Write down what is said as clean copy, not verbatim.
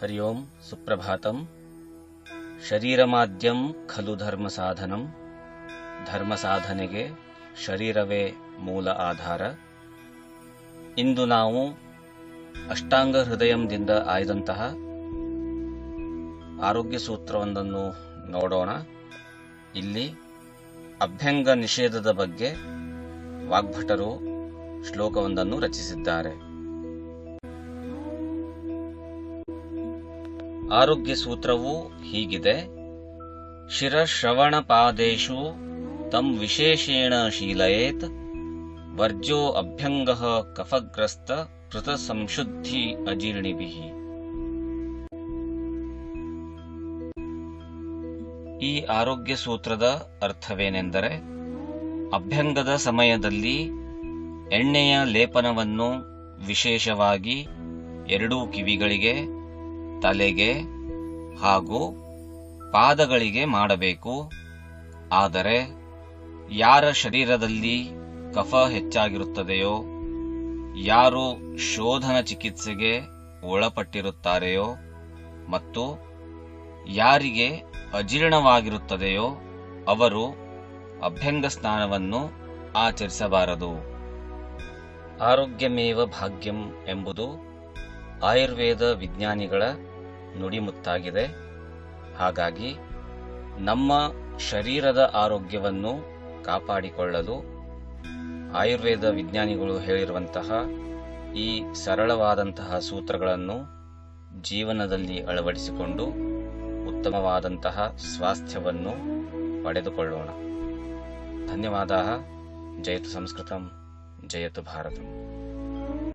हरि ओं सुप्रभातं। ಶರೀರಮಾದ್ಯಂ ಖಲು ಧರ್ಮಸಾಧನಂ. ಧರ್ಮಸಾಧನೆಗೆ ಶರೀರವೇ ಮೂಲ ಆಧಾರ. ಇಂದು ನಾವು ಅಷ್ಟಾಂಗ ಹೃದಯಂದಿಂದ ಆಯ್ದಂತಹ ಆರೋಗ್ಯ ಸೂತ್ರವೊಂದನ್ನು ನೋಡೋಣ. ಇಲ್ಲಿ ಅಭ್ಯಂಗ ನಿಷೇಧದ ಬಗ್ಗೆ ವಾಗ್ಭಟರು ಶ್ಲೋಕವೊಂದನ್ನು ರಚಿಸಿದ್ದಾರೆ. ಆರೋಗ್ಯ ಸೂತ್ರವು ಹೀಗಿದೆ: ಶಿರಶ್ರವಣ ಪಾದೇಶು ತಂ ವಿಶೇಷೇಣ ಶೀಲಯೇತ್, ವರ್ಜ್ಯೋ ಅಭ್ಯಂಗಃ ಕಫಗ್ರಸ್ತ ಕೃತ ಸಂಶುದ್ಧಿ ಅಜೀರ್ಣಿಭಿಃ. ಈ ಆರೋಗ್ಯ ಸೂತ್ರದ ಅರ್ಥವೇನೆಂದರೆ, ಅಭ್ಯಂಗದ ಸಮಯದಲ್ಲಿ ಎಣ್ಣೆಯ ಲೇಪನವನ್ನು ವಿಶೇಷವಾಗಿ ಎರಡೂ ಕಿವಿಗಳಿಗೆ, ತಲೆಗೆ ಹಾಗೂ ಪಾದಗಳಿಗೆ ಮಾಡಬೇಕು. ಆದರೆ ಯಾರ ಶರೀರದಲ್ಲಿ ಕಫ ಹೆಚ್ಚಾಗಿರುತ್ತದೆಯೋ, ಯಾರು ಶೋಧನ ಚಿಕಿತ್ಸೆಗೆ ಒಳಪಟ್ಟಿರುತ್ತಾರೆಯೋ ಮತ್ತು ಯಾರಿಗೆ ಅಜೀರ್ಣವಾಗಿರುತ್ತದೆಯೋ ಅವರು ಅಭ್ಯಂಗ ಸ್ನಾನವನ್ನು ಆಚರಿಸಬಾರದು. ಆರೋಗ್ಯಮೇವ ಭಾಗ್ಯಂ ಎಂಬುದು ಆಯುರ್ವೇದ ವಿಜ್ಞಾನಿಗಳ ನುಡಿಮುತ್ತಾಗಿದೆ. ಹಾಗಾಗಿ ನಮ್ಮ ಶರೀರದ ಆರೋಗ್ಯವನ್ನು ಕಾಪಾಡಿಕೊಳ್ಳಲು ಆಯುರ್ವೇದ ವಿಜ್ಞಾನಿಗಳು ಹೇಳಿರುವಂತಹ ಈ ಸರಳವಾದಂತಹ ಸೂತ್ರಗಳನ್ನು ಜೀವನದಲ್ಲಿ ಅಳವಡಿಸಿಕೊಂಡು ಉತ್ತಮವಾದಂತಹ ಸ್ವಾಸ್ಥ್ಯವನ್ನು ಪಡೆದುಕೊಳ್ಳೋಣ. ಧನ್ಯವಾದಾः. ಜಯತು ಸಂಸ್ಕೃತಂ, ಜಯತು ಭಾರತಂ.